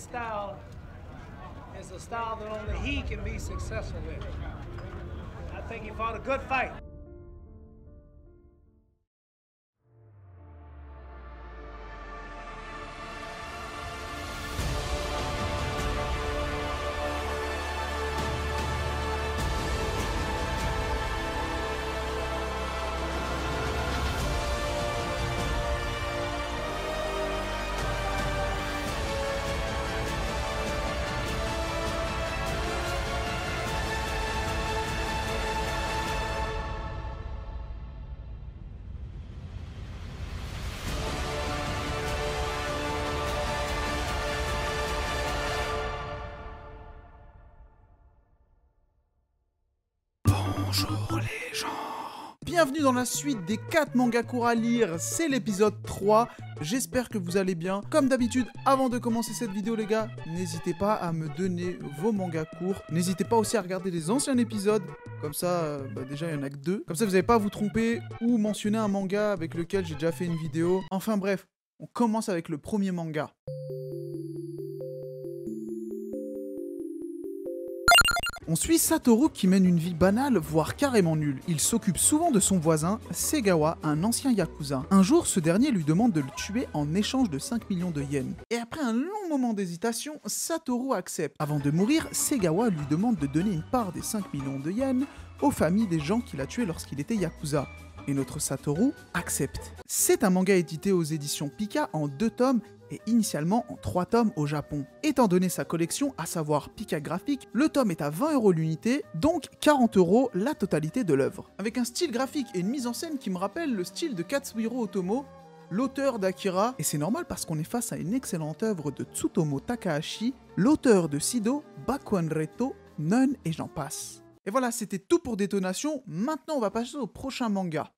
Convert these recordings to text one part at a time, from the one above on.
style is a style that only he can be successful with. I think he fought a good fight. Bonjour les gens. Bienvenue dans la suite des 4 mangas courts à lire, c'est l'épisode 3. J'espère que vous allez bien. Comme d'habitude, avant de commencer cette vidéo les gars, n'hésitez pas à me donner vos mangas courts. N'hésitez pas aussi à regarder les anciens épisodes. Comme ça, déjà il n'y en a que 2. Comme ça vous n'allez pas à vous tromper ou mentionner un manga avec lequel j'ai déjà fait une vidéo. Enfin bref, on commence avec le premier manga. On suit Satoru qui mène une vie banale, voire carrément nulle. Il s'occupe souvent de son voisin, Segawa, un ancien yakuza. Un jour, ce dernier lui demande de le tuer en échange de 5 millions de yens. Et après un long moment d'hésitation, Satoru accepte. Avant de mourir, Segawa lui demande de donner une part des 5 millions de yens aux familles des gens qu'il a tués lorsqu'il était yakuza. Et notre Satoru accepte. C'est un manga édité aux éditions Pika en 2 tomes et initialement en 3 tomes au Japon. Étant donné sa collection, à savoir Pika graphique, le tome est à 20 € l'unité, donc 40 € la totalité de l'œuvre. Avec un style graphique et une mise en scène qui me rappelle le style de Katsuhiro Otomo, l'auteur d'Akira, et c'est normal parce qu'on est face à une excellente œuvre de Tsutomu Takahashi, l'auteur de Sido, Bakuan Reto, Nun et j'en passe. Et voilà, c'était tout pour Détonation, maintenant on va passer au prochain manga.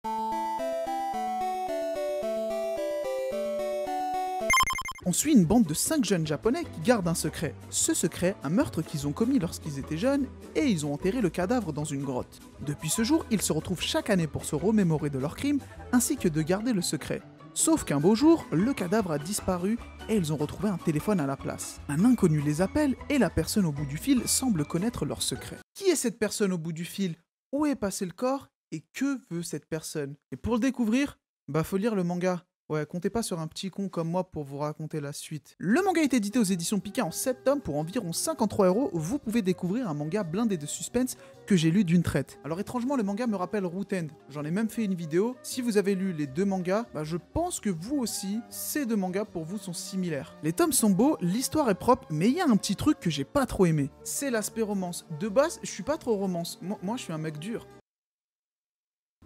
On suit une bande de 5 jeunes japonais qui gardent un secret. Ce secret, un meurtre qu'ils ont commis lorsqu'ils étaient jeunes, et ils ont enterré le cadavre dans une grotte. Depuis ce jour, ils se retrouvent chaque année pour se remémorer de leur crime, ainsi que de garder le secret. Sauf qu'un beau jour, le cadavre a disparu et ils ont retrouvé un téléphone à la place. Un inconnu les appelle et la personne au bout du fil semble connaître leur secret. Qui est cette personne au bout du fil? Où est passé le corps? Et que veut cette personne? Et pour le découvrir, faut lire le manga. Ouais, comptez pas sur un petit con comme moi pour vous raconter la suite. Le manga est édité aux éditions Pika en 7 tomes pour environ 53 €. Vous pouvez découvrir un manga blindé de suspense que j'ai lu d'une traite. Alors étrangement, le manga me rappelle Root End. J'en ai même fait une vidéo. Si vous avez lu les 2 mangas, je pense que vous aussi, ces 2 mangas pour vous sont similaires. Les tomes sont beaux, l'histoire est propre, mais il y a un petit truc que j'ai pas trop aimé. C'est l'aspect romance. De base, je suis pas trop romance. Moi je suis un mec dur.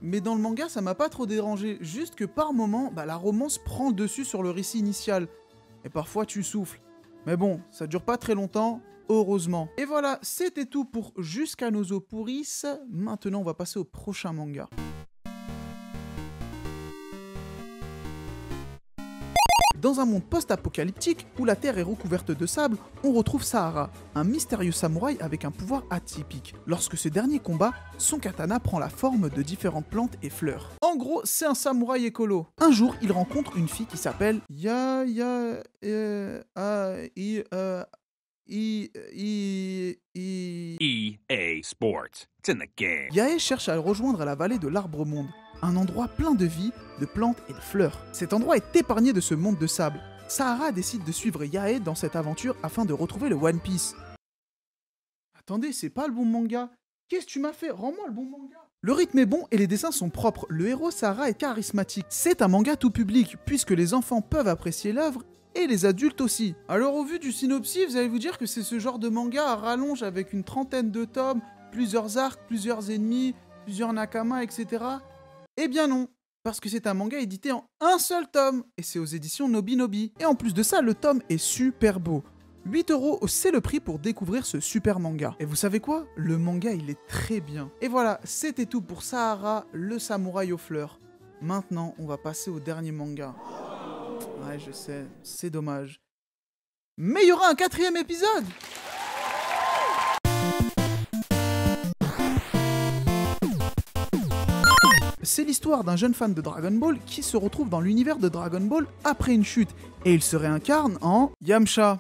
Mais dans le manga, ça m'a pas trop dérangé, juste que par moment, la romance prend le dessus sur le récit initial. Et parfois tu souffles. Mais bon, ça dure pas très longtemps, heureusement. Et voilà, c'était tout pour Jusqu'à nos os pourrissent. Maintenant, on va passer au prochain manga. Dans un monde post-apocalyptique, où la Terre est recouverte de sable, on retrouve Sahara, un mystérieux samouraï avec un pouvoir atypique. Lorsque ce dernier combat, son katana prend la forme de différentes plantes et fleurs. En gros, c'est un samouraï écolo. Un jour, il rencontre une fille qui s'appelle EA Sports. It's in the game. Yae cherche à le rejoindre à la vallée de l'Arbre-Monde, un endroit plein de vie, de plantes et de fleurs. Cet endroit est épargné de ce monde de sable. Sahara décide de suivre Yae dans cette aventure afin de retrouver le One Piece. Attendez, c'est pas le bon manga. Qu'est-ce que tu m'as fait? Rends-moi le bon manga. Le rythme est bon et les dessins sont propres. Le héros Sahara est charismatique. C'est un manga tout public, puisque les enfants peuvent apprécier l'œuvre et les adultes aussi. Alors au vu du synopsis, vous allez vous dire que c'est ce genre de manga à rallonge avec une 30aine de tomes, plusieurs arcs, plusieurs ennemis, plusieurs nakamas, etc. Eh bien non, parce que c'est un manga édité en un seul tome, et c'est aux éditions Nobinobi. Et en plus de ça, le tome est super beau. 8 €, c'est le prix pour découvrir ce super manga. Et vous savez quoi? Le manga, il est très bien. Et voilà, c'était tout pour Sahara, le samouraï aux fleurs. Maintenant, on va passer au dernier manga. Ouais, je sais, c'est dommage. Mais il y aura un 4e épisode! C'est l'histoire d'un jeune fan de Dragon Ball qui se retrouve dans l'univers de Dragon Ball après une chute, et il se réincarne en Yamcha.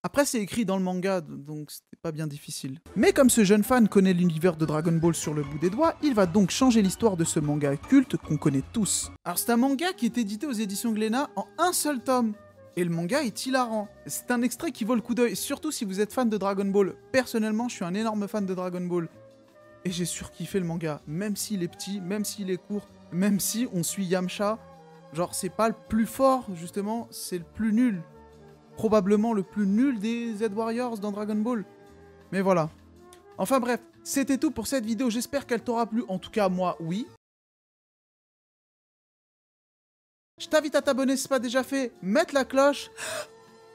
Après, c'est écrit dans le manga, donc c'était pas bien difficile. Mais comme ce jeune fan connaît l'univers de Dragon Ball sur le bout des doigts, il va donc changer l'histoire de ce manga culte qu'on connaît tous. Alors c'est un manga qui est édité aux éditions Glénat en un seul tome. Et le manga est hilarant. C'est un extrait qui vaut le coup d'œil, surtout si vous êtes fan de Dragon Ball. Personnellement, je suis un énorme fan de Dragon Ball. Et j'ai surkiffé le manga, même s'il est petit, même s'il est court, même si on suit Yamcha. Genre, c'est pas le plus fort, justement, c'est le plus nul. Probablement le plus nul des Z-Warriors dans Dragon Ball. Mais voilà. Enfin bref, c'était tout pour cette vidéo, j'espère qu'elle t'aura plu. En tout cas, moi, oui. Je t'invite à t'abonner si ce n'est pas déjà fait, mettre la cloche.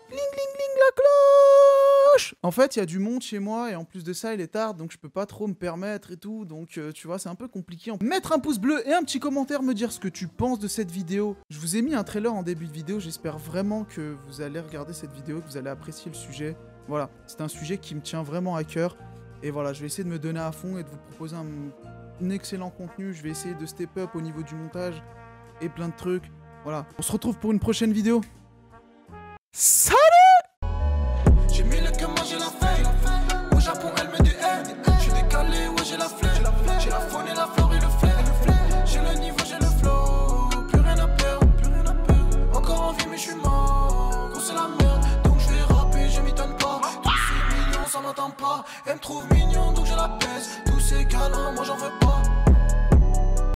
Bling bling bling la cloche. En fait, il y a du monde chez moi et en plus de ça, il est tard, donc je peux pas trop me permettre et tout. Donc tu vois, c'est un peu compliqué. Mettre un pouce bleu et un petit commentaire, me dire ce que tu penses de cette vidéo. Je vous ai mis un trailer en début de vidéo, j'espère vraiment que vous allez regarder cette vidéo, que vous allez apprécier le sujet. Voilà, c'est un sujet qui me tient vraiment à cœur. Et voilà, je vais essayer de me donner à fond et de vous proposer un excellent contenu. Je vais essayer de step up au niveau du montage et plein de trucs. Voilà, on se retrouve pour une prochaine vidéo. Salut!